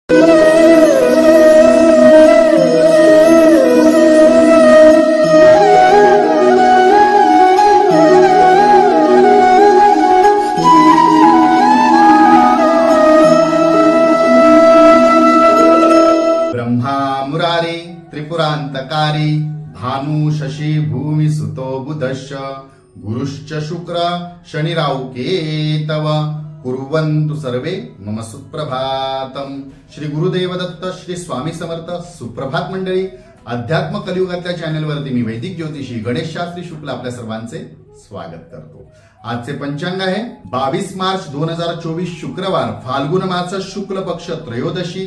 मुरारी त्रिपुरांतकारी भानु शशी भूमि सुतो बुधश्च गुरुश्च शुक्र शनिराव केतव कुर्वन्तु सर्वे मम सुप्रभातम। श्री गुरुदेव दत्त श्री स्वामी समर्थ। सुप्रभात मंडळी, अध्यात्म कलियुगातल्या चॅनलवरती मी वैदिक ज्योतिषी गणेश शास्त्री शुक्ल आपल्या सर्वांचे स्वागत करतो। आजचे पंचांग आहे 22 मार्च 2024 शुक्रवार, फाल्गुन मास शुक्ल पक्ष त्रयोदशी,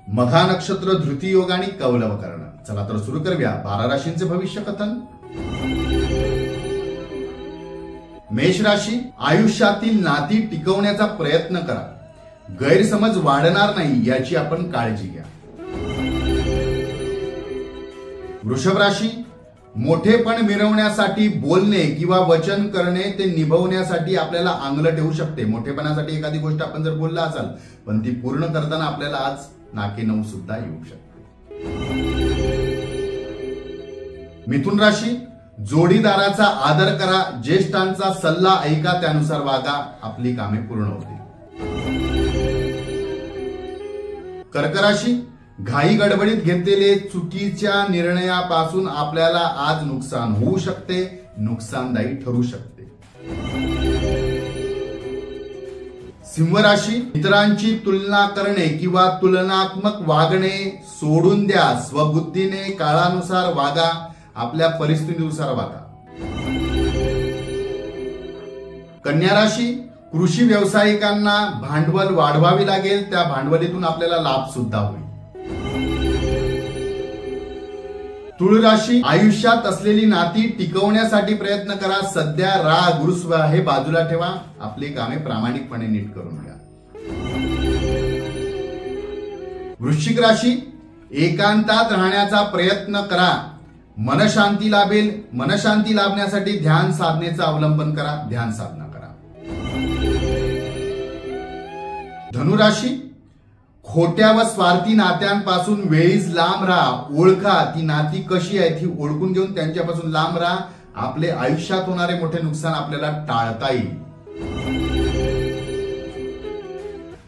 मघा नक्षत्र धृती योग आणि कौलव कर्ण। चला तर सुरू करूया 12 राशींचे भविष्य कथन। मेष राशी, आयुष्यातील नाती टिकवण्याचा प्रयत्न करा, गैरसमज वाढणार नाही याची आपण काळजी घ्या। वृषभ राशी, मोठेपण मिरवण्यासाठी बोलणे किंवा वचन करणे ते निभवण्यासाठी आपल्याला अंगलट येऊ शकते। मोठेपणासाठी एखादी गोष्ट आपण जर बोलला असाल पण ती पूर्ण करताना आपल्याला आज नाकेनऊ सुद्धा येऊ शकते। मिथुन राशी, जोडीदाराचा आदर करा, ज्येष्ठांचा सल्ला ऐका, त्यानुसार वागा, आपली कामे पूर्ण होतील। कर्क राशी, घाई गडबडीत घेतलेले चुकीच्या निर्णयापासून आपल्याला आज नुकसान होऊ शकते, नुकसानदायी ठरू शकते। सिंह राशी, इतरांची तुलना करणे किंवा तुलनात्मक वागणे सोडून द्या, स्वबुद्धीने काळानुसार वागा, आपल्या परिस्थितीनुसार वागा। कन्या राशी, कृषी व्यावसायिकांना भांडवल वाढवावे लागेल, त्या भांडवलीतून आपल्याला लाभ सुद्धा होईल। तुळ राशी, आयुष्यात असलेली नाती टिकवण्यासाठी प्रयत्न करा, सध्या राग रुसवा हे बाजूला ठेवा, आपली कामे प्रामाणिकपणे नीट करून घ्या। वृश्चिक राशी, एकांतात राहण्याचा प्रयत्न करा, मनशांती लाभेल, मनशांती लाभण्यासाठी ध्यान साधनेचं अवलंबन करा, ध्यान साधना करा। धनुराशी, खोट्या व स्वार्थी नात्यांपासून वेळीच लांब राहा, ओळखा ती नाती कशी आहेत ही ओळखून घेऊन त्यांच्यापासून लांब राहा, आपले आयुष्यात होणारे मोठे नुकसान आपल्याला टाळता येईल।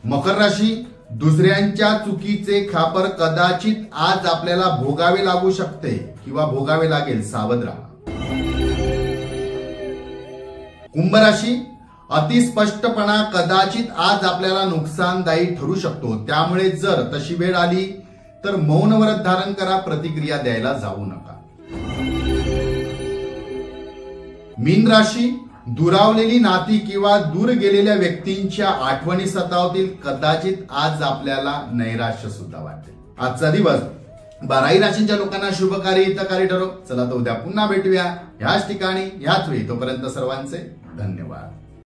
मकर राशी, दुसऱ्यांच्या चुकीचे खापर कदाचित आज आपल्याला भोगावे लागू शकते किंवा भोगावे लागेल, सावध राहा। कुंभ राशी, अतिस्पष्टपणा कदाचित आज आपल्याला नुकसानदायी ठरू शकतो, त्यामुळे जर तशी वेळ आली तर मौन व्रत धारण करा, प्रतिक्रिया द्यायला जाऊ नका। मीन राशी, दुरावलेली नाती किंवा दूर गेलेल्या व्यक्तींच्या आठवणी सतावतील, कदाचित आज आपल्याला नैराश्य सुद्धा वाटेल। आजचा दिवस 12 राशींच्या लोकांना शुभकारी हितकारी ठरो। चला तर उद्या पुन्हा भेटूया ह्याच ठिकाणी ह्याच वेळी, तोपर्यंत सर्वांचे धन्यवाद।